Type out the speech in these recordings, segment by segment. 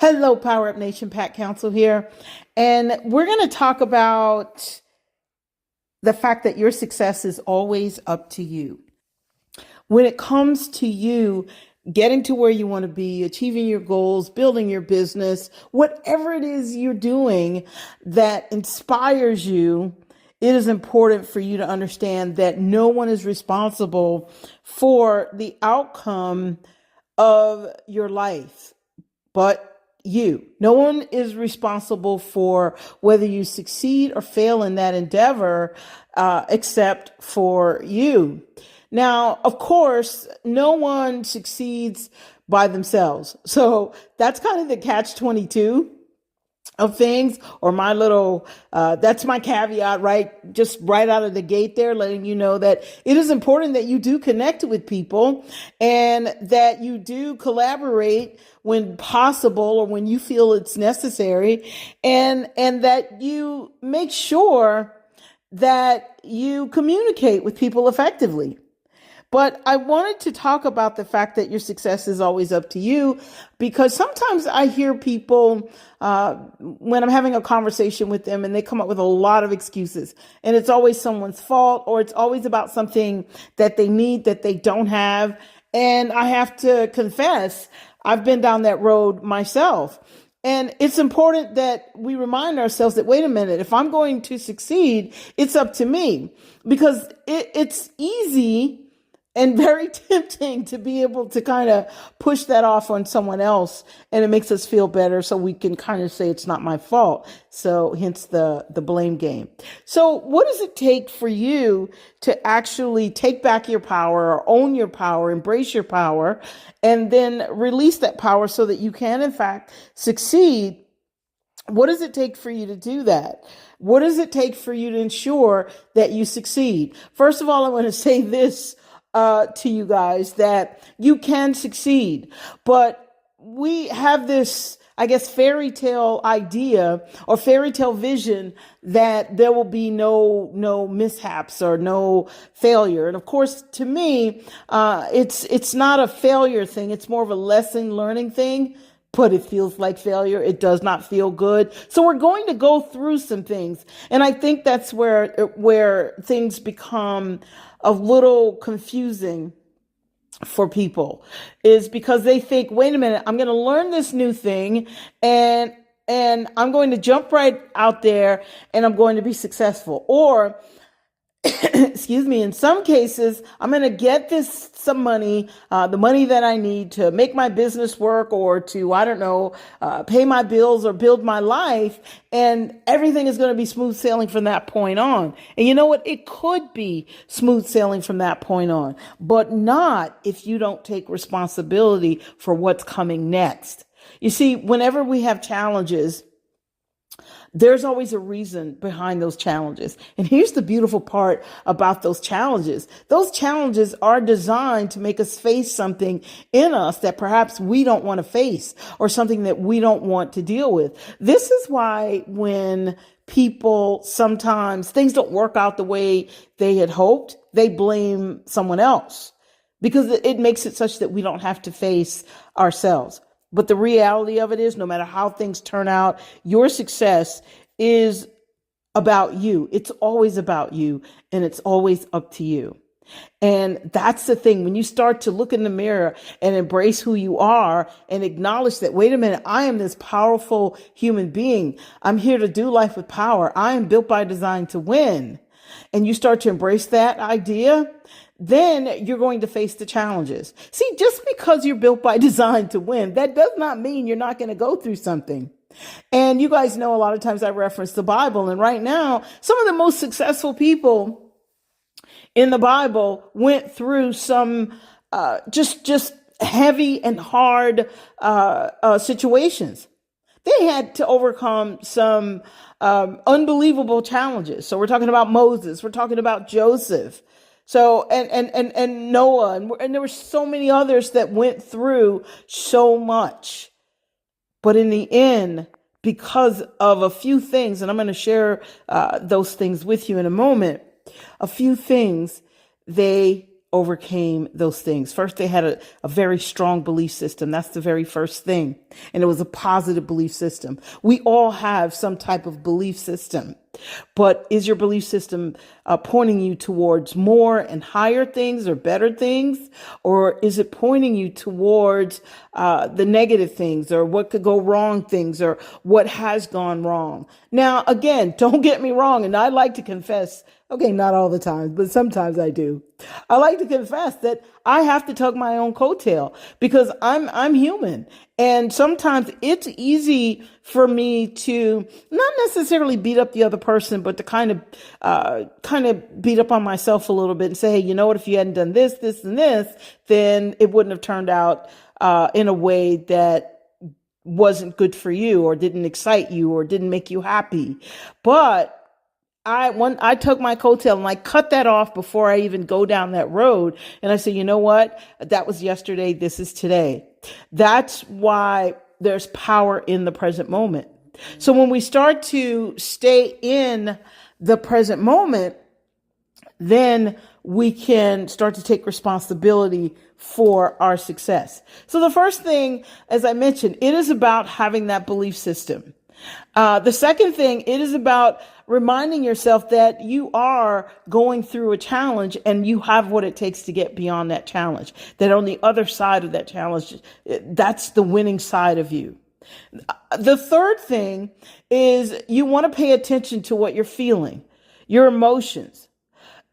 Hello, Power Up Nation, Pat Council here. And we're going to talk about the fact that your success is always up to you. When it comes to you getting to where you want to be, achieving your goals, building your business, whatever it is you're doing that inspires you, it is important for you to understand that no one is responsible for the outcome of your life but you. No one is responsible for whether you succeed or fail in that endeavor, except for you. Now, of course, no one succeeds by themselves. So that's kind of the catch-22 of things, or my little, that's my caveat, right? Just right out of the gate there, letting you know that it is important that you do connect with people and that you do collaborate when possible or when you feel it's necessary, and that you make sure that you communicate with people effectively. But I wanted to talk about the fact that your success is always up to you, because sometimes I hear people when I'm having a conversation with them and they come up with a lot of excuses, and it's always someone's fault, or it's always about something that they need that they don't have. And I have to confess, I've been down that road myself. And it's important that we remind ourselves that, wait a minute, if I'm going to succeed, it's up to me, because it's easy and very tempting to be able to kind of push that off on someone else, and it makes us feel better, so we can kind of say it's not my fault. So hence the blame game. So what does it take for you to actually take back your power, or own your power, embrace your power, and then release that power so that you can, in fact, succeed? What does it take for you to do that? What does it take for you to ensure that you succeed? First of all, I want to say this to you guys, that you can succeed, but we have this, I guess, fairy tale idea or fairy tale vision that there will be no mishaps or no failure. And of course, to me, it's not a failure thing. It's more of a lesson learning thing. But it feels like failure. It does not feel good. So we're going to go through some things. And I think that's where things become a little confusing for people, is because they think, wait a minute, I'm going to learn this new thing, and I'm going to jump right out there and I'm going to be successful. Or excuse me, in some cases, I'm going to get some money, the money that I need to make my business work, or to, I don't know, pay my bills or build my life. And everything is going to be smooth sailing from that point on. And you know what? It could be smooth sailing from that point on, but not if you don't take responsibility for what's coming next. You see, whenever we have challenges, there's always a reason behind those challenges. And here's the beautiful part about those challenges. Those challenges are designed to make us face something in us that perhaps we don't want to face, or something that we don't want to deal with. This is why when people, sometimes things don't work out the way they had hoped, they blame someone else, because it makes it such that we don't have to face ourselves. But the reality of it is, no matter how things turn out, your success is about you. It's always about you, and it's always up to you. And that's the thing. When you start to look in the mirror and embrace who you are and acknowledge that, wait a minute, I am this powerful human being. I'm here to do life with power. I am built by design to win. And you start to embrace that idea, then you're going to face the challenges. See, just because you're built by design to win, that does not mean you're not going to go through something. And you guys know, a lot of times I reference the Bible, and right now, some of the most successful people in the Bible went through some just heavy and hard situations. They had to overcome some unbelievable challenges. So we're talking about Moses, we're talking about Joseph. So, and Noah, and there were so many others that went through so much. But in the end, because of a few things, and I'm going to share those things with you in a moment, a few things, they overcame those things. First, they had a very strong belief system. That's the very first thing. And it was a positive belief system. We all have some type of belief system. But is your belief system pointing you towards more and higher things or better things? Or is it pointing you towards the negative things or what could go wrong things or what has gone wrong? Now, again, don't get me wrong. And I like to confess, okay, not all the time, but sometimes I do. I like to confess that I have to tug my own coattail because I'm human. And sometimes it's easy for me to not necessarily beat up the other person, but to kind of beat up on myself a little bit and say, hey, you know what, if you hadn't done this, this, and this, then it wouldn't have turned out in a way that wasn't good for you or didn't excite you or didn't make you happy. But I took my coattail and I cut that off before I even go down that road. And I said, you know what? That was yesterday. This is today. That's why there's power in the present moment. So when we start to stay in the present moment, then we can start to take responsibility for our success. So the first thing, as I mentioned, it is about having that belief system. The second thing, it is about reminding yourself that you are going through a challenge and you have what it takes to get beyond that challenge. That on the other side of that challenge, that's the winning side of you. The third thing is you want to pay attention to what you're feeling, your emotions.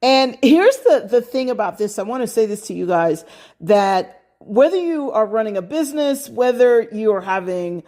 And here's the thing about this. I want to say this to you guys, that whether you are running a business, whether you are having,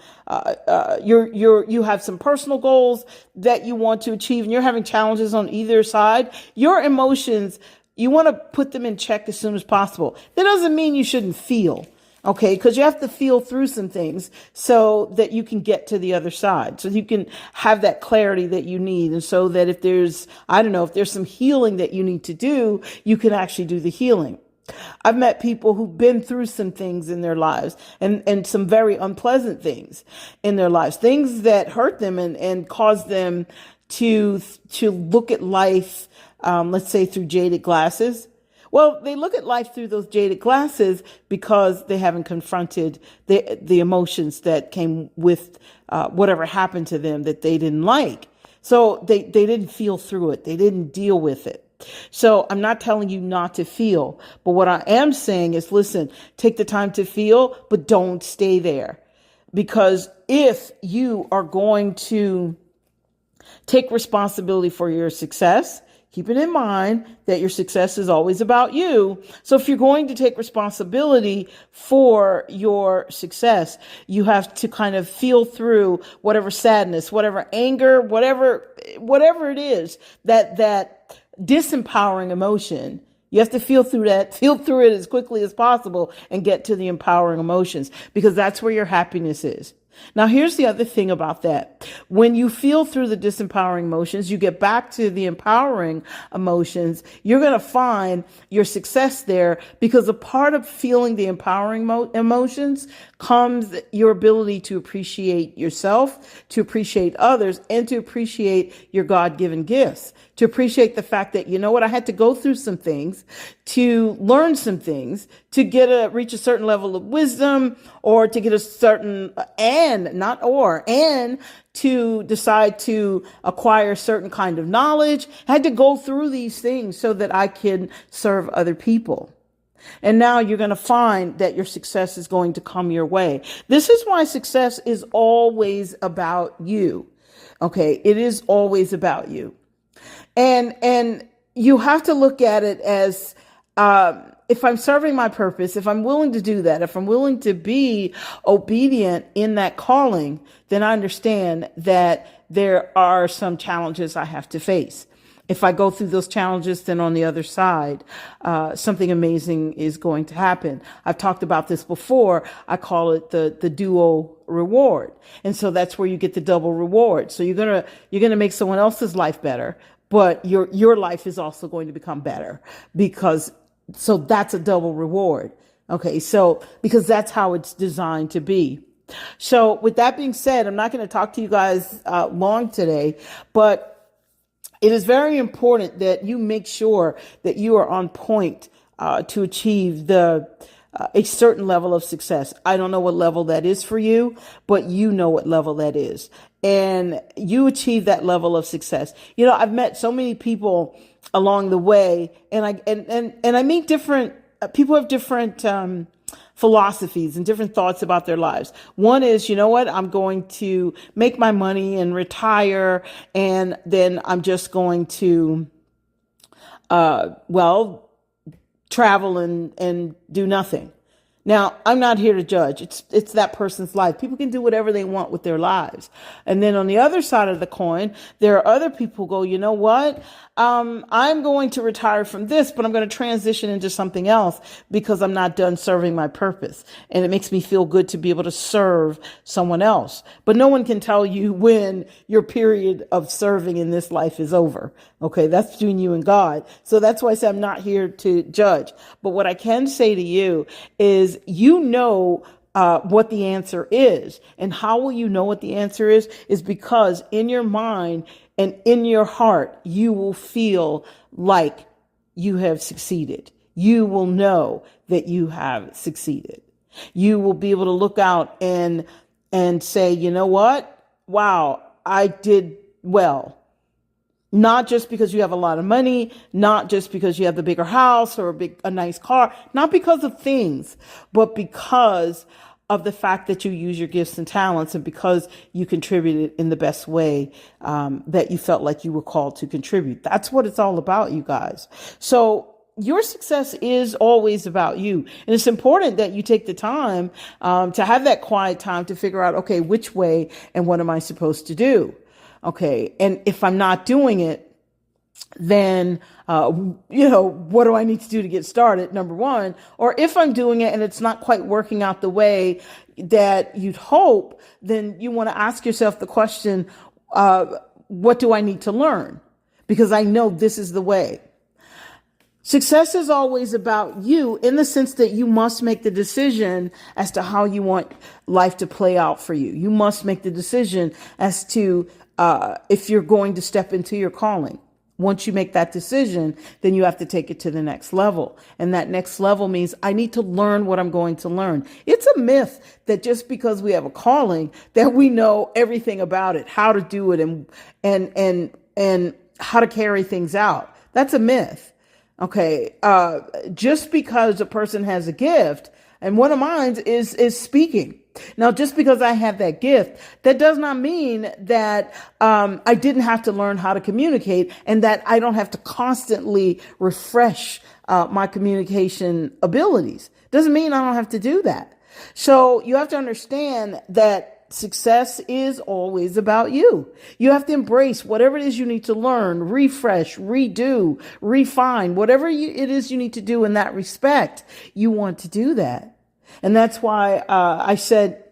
you have some personal goals that you want to achieve and you're having challenges on either side, your emotions, you want to put them in check as soon as possible. That doesn't mean you shouldn't feel. Okay, because you have to feel through some things so that you can get to the other side, so you can have that clarity that you need. And so that if there's, if there's some healing that you need to do, you can actually do the healing. I've met people who've been through some things in their lives and some very unpleasant things in their lives, things that hurt them and caused them to look at life, let's say through jaded glasses. Well, they look at life through those jaded glasses because they haven't confronted the emotions that came with whatever happened to them that they didn't like. So they didn't feel through it. They didn't deal with it. So I'm not telling you not to feel, but what I am saying is, listen, take the time to feel, but don't stay there. Because if you are going to take responsibility for your success, keeping in mind that your success is always about you. So if you're going to take responsibility for your success, you have to kind of feel through whatever sadness, whatever anger, whatever it is, that disempowering emotion. You have to feel through it as quickly as possible and get to the empowering emotions, because that's where your happiness is. Now, here's the other thing about that. When you feel through the disempowering emotions, you get back to the empowering emotions, you're going to find your success there, because a part of feeling the empowering emotions comes your ability to appreciate yourself, to appreciate others, and to appreciate your God-given gifts, to appreciate the fact that, you know what, I had to go through some things to learn some things to reach a certain level of wisdom, or to get a certain, and to decide to acquire a certain kind of knowledge. I had to go through these things so that I can serve other people. And now you're going to find that your success is going to come your way. This is why success is always about you. Okay. It is always about you. And you have to look at it as, if I'm serving my purpose, if I'm willing to do that, if I'm willing to be obedient in that calling, then I understand that there are some challenges I have to face. If I go through those challenges, then on the other side, something amazing is going to happen. I've talked about this before. I call it the duo reward. And so that's where you get the double reward. So you're going to make someone else's life better, but your life is also going to become better, so that's a double reward. Okay. So because that's how it's designed to be. So with that being said, I'm not going to talk to you guys long today, but it is very important that you make sure that you are on point to achieve a certain level of success. I don't know what level that is for you, but you know what level that is. And you achieve that level of success. I've met so many people along the way, and I meet different people have different philosophies and different thoughts about their lives. One is, you know what, I'm going to make my money and retire, and then I'm just going to, travel and do nothing. Now, I'm not here to judge. It's that person's life. People can do whatever they want with their lives. And then on the other side of the coin, there are other people who go, you know what? I'm going to retire from this, but I'm going to transition into something else because I'm not done serving my purpose. And it makes me feel good to be able to serve someone else. But no one can tell you when your period of serving in this life is over. Okay, that's between you and God. So that's why I say I'm not here to judge. But what I can say to you is, what the answer is. And how will you know what the answer is because in your mind and in your heart, you will feel like you have succeeded. You will know that you have succeeded. You will be able to look out and say, you know what? Wow, I did well. Not just because you have a lot of money, not just because you have the bigger house or a nice car, not because of things, but because of the fact that you use your gifts and talents and because you contributed in the best way that you felt like you were called to contribute. That's what it's all about, you guys. So your success is always about you. And it's important that you take the time to have that quiet time to figure out, okay, which way and what am I supposed to do? Okay. And if I'm not doing it, then, what do I need to do to get started? Number one, or if I'm doing it and it's not quite working out the way that you'd hope, then you want to ask yourself the question, what do I need to learn? Because I know this is the way. Success is always about you in the sense that you must make the decision as to how you want life to play out for you. You must make the decision as to if you're going to step into your calling. Once you make that decision, then you have to take it to the next level. And that next level means I need to learn what I'm going to learn. It's a myth that just because we have a calling that we know everything about it, how to do it and how to carry things out. That's a myth. Okay. Just because a person has a gift, and one of mine is speaking. Now, just because I have that gift, that does not mean that I didn't have to learn how to communicate and that I don't have to constantly refresh my communication abilities. Doesn't mean I don't have to do that. So you have to understand that success is always about you. You have to embrace whatever it is you need to learn, refresh, redo, refine, whatever it is you need to do in that respect. You want to do that. And that's why I said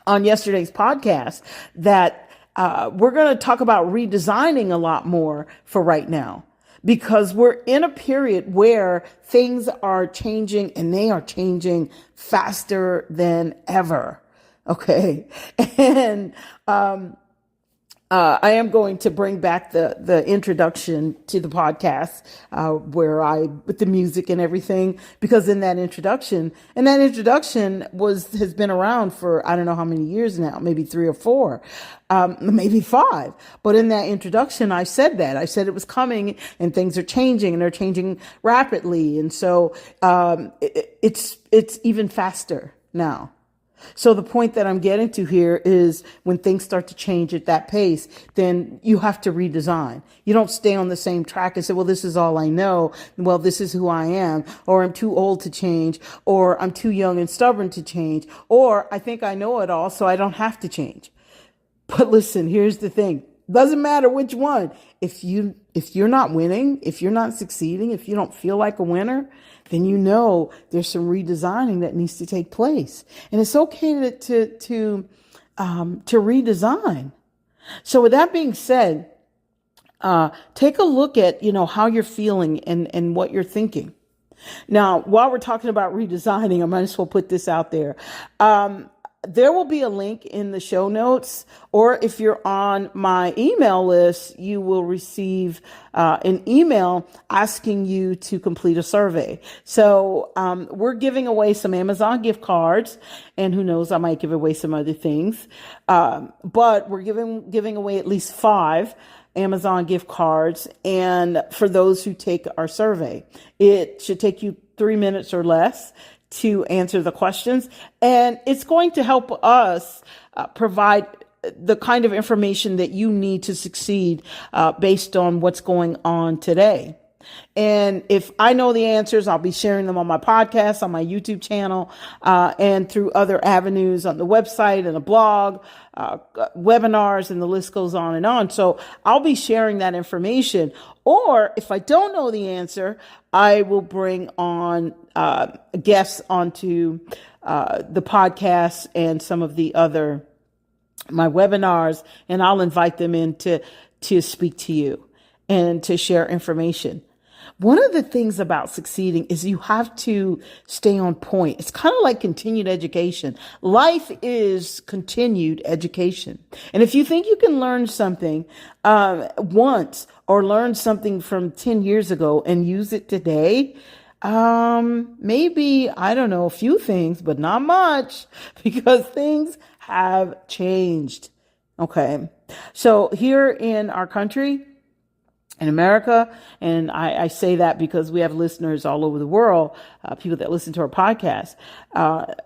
on yesterday's podcast that we're going to talk about redesigning a lot more for right now, because we're in a period where things are changing and they are changing faster than ever. Okay. And I am going to bring back the introduction to the podcast, with the music and everything, because in that introduction, has been around for, I don't know how many years now, maybe 3 or 4, maybe 5. But in that introduction, I said it was coming and things are changing and they're changing rapidly. And so, it's even faster now. So the point that I'm getting to here is when things start to change at that pace, then you have to redesign. You don't stay on the same track and say, well, this is all I know. Well, this is who I am, or I'm too old to change, or I'm too young and stubborn to change, or I think I know it all, so I don't have to change. But listen, here's the thing. Doesn't matter which one. If you're not winning, if you're not succeeding, if you don't feel like a winner, then you know there's some redesigning that needs to take place. And it's okay to redesign. So with that being said, take a look at, how you're feeling and what you're thinking. Now, while we're talking about redesigning, I might as well put this out there. there will be a link in the show notes, or if you're on my email list, you will receive an email asking you to complete a survey. So we're giving away some Amazon gift cards, and who knows, I might give away some other things. But we're giving away at least 5 Amazon gift cards, and for those who take our survey. It should take you 3 minutes or less to answer the questions, and it's going to help us provide the kind of information that you need to succeed based on what's going on today. And if I know the answers, I'll be sharing them on my podcast, on my YouTube channel, and through other avenues on the website and the blog, webinars, and the list goes on and on. So I'll be sharing that information. Or if I don't know the answer, I will bring on guests onto the podcast and some of the other my webinars, and I'll invite them in to speak to you and to share information. One of the things about succeeding is you have to stay on point. It's kind of like continued education. Life is continued education. And if you think you can learn something once, or learn something from 10 years ago and use it today, maybe, I don't know, a few things, but not much, because things have changed. Okay. So here in our country, in America, and I say that because we have listeners all over the world, people that listen to our podcast.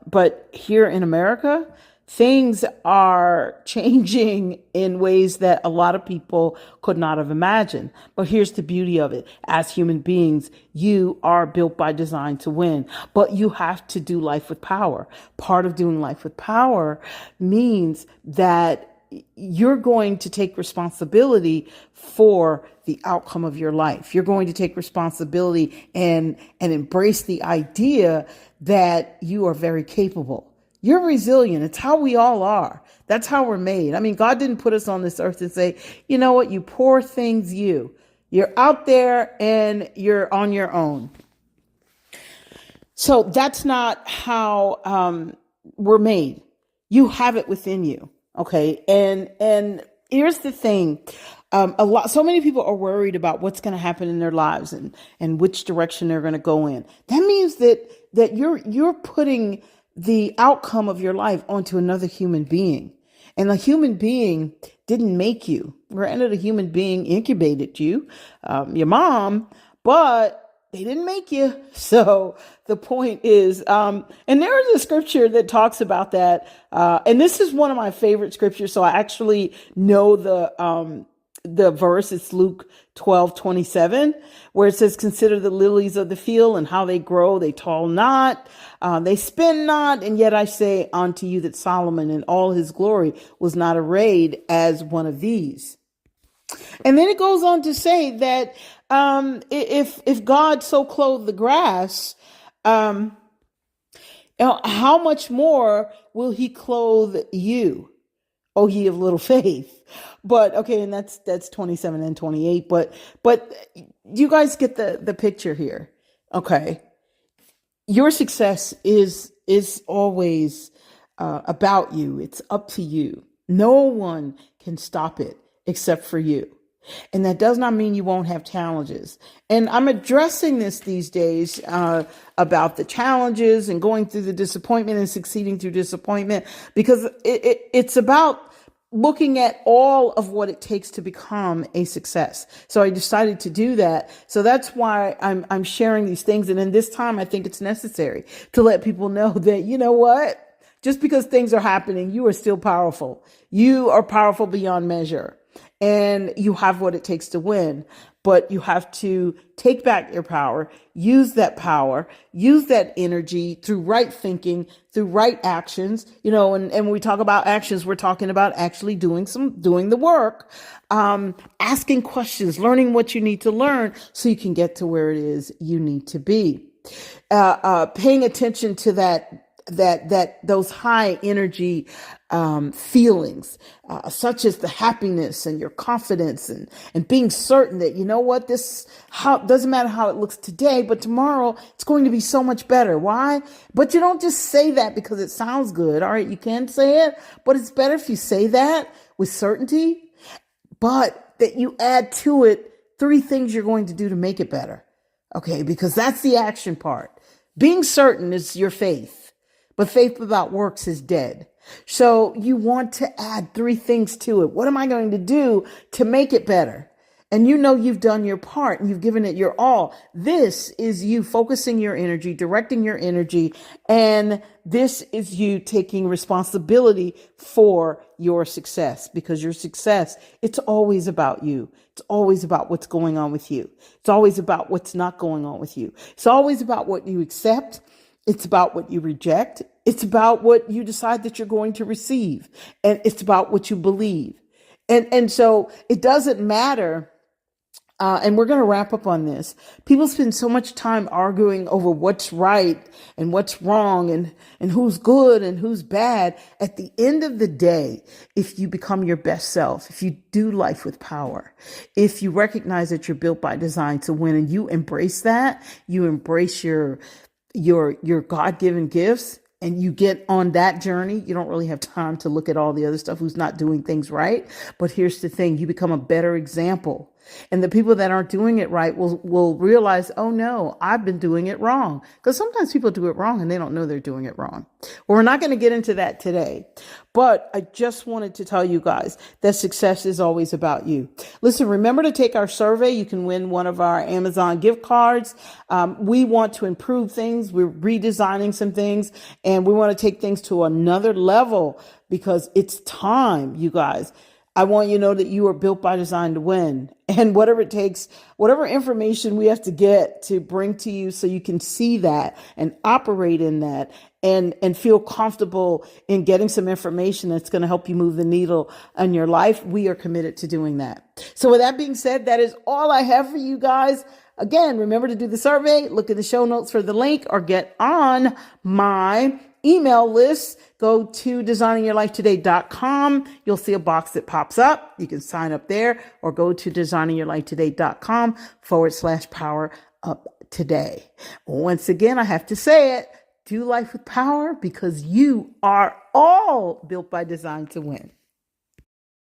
But here in America, things are changing in ways that a lot of people could not have imagined. But here's the beauty of it. As human beings, you are built by design to win, but you have to do life with power. Part of doing life with power means that you're going to take responsibility for the outcome of your life. You're going to take responsibility and embrace the idea that you are very capable. You're resilient. It's how we all are. That's how we're made. I mean, God didn't put us on this earth and say, you know what, you poor things, you're out there and you're on your own. So that's not how we're made. You have it within you. Okay. And here's the thing. So many people are worried about what's going to happen in their lives and which direction they're going to go in. That means that you're putting the outcome of your life onto another human being. And the human being didn't make you. Granted, a human being incubated you, your mom, but they didn't make you. So the point is, and there is a scripture that talks about that. And this is one of my favorite scriptures. So I actually know the verse. It's Luke 12:27, where it says, consider the lilies of the field and how they grow. They toil not, they spin not. And yet I say unto you that Solomon in all his glory was not arrayed as one of these. And then it goes on to say that if God so clothed the grass, how much more will he clothe you, O ye of little faith? But okay, and that's 27 and 28. But you guys get the picture here. Okay, your success is always about you. It's up to you. No one can stop it except for you. And that does not mean you won't have challenges. And I'm addressing this these days about the challenges and going through the disappointment and succeeding through disappointment, because it's about looking at all of what it takes to become a success. So I decided to do that. So that's why I'm sharing these things. And in this time, I think it's necessary to let people know that, you know what? Just because things are happening, you are still powerful. You are powerful beyond measure. And you have what it takes to win, but you have to take back your power, use that energy through right thinking, through right actions, and when we talk about actions, we're talking about actually doing the work, asking questions, learning what you need to learn so you can get to where it is you need to be, paying attention to that those high energy feelings, such as the happiness and your confidence and being certain that, you know what, this how doesn't matter how it looks today, but tomorrow it's going to be so much better. Why? But you don't just say that because it sounds good. All right, you can say it, but it's better if you say that with certainty, but that you add to it 3 things you're going to do to make it better. Okay, because that's the action part. Being certain is your faith, but faith without works is dead. So you want to add 3 things to it. What am I going to do to make it better? And you know you've done your part and you've given it your all. This is you focusing your energy, directing your energy, and this is you taking responsibility for your success, because your success, it's always about you. It's always about what's going on with you. It's always about what's not going on with you. It's always about what you accept. It's about what you reject. It's about what you decide that you're going to receive. And it's about what you believe. And so it doesn't matter. And we're going to wrap up on this. People spend so much time arguing over what's right and what's wrong and who's good and who's bad. At the end of the day, if you become your best self, if you do life with power, if you recognize that you're built by design to win and you embrace that, you embrace your God-given gifts, and you get on that journey, you don't really have time to look at all the other stuff who's not doing things right. But here's the thing, you become a better example. And the people that aren't doing it right will realize, oh no, I've been doing it wrong. Because sometimes people do it wrong and they don't know they're doing it wrong. Well, we're not going to get into that today. But I just wanted to tell you guys that success is always about you. Listen, remember to take our survey. You can win one of our Amazon gift cards. We want to improve things. We're redesigning some things and we want to take things to another level because it's time, you guys. I want you to know that you are built by design to win, and whatever it takes, whatever information we have to get to bring to you so you can see that and operate in that and feel comfortable in getting some information that's going to help you move the needle in your life. We are committed to doing that. So with that being said, that is all I have for you guys. Again, remember to do the survey, look at the show notes for the link, or get on my email list. Go to designingyourlifetoday.com. You'll see a box that pops up. You can sign up there or go to designingyourlifetoday.com/power up today. Once again, I have to say it. Do life with power because you are all built by design to win.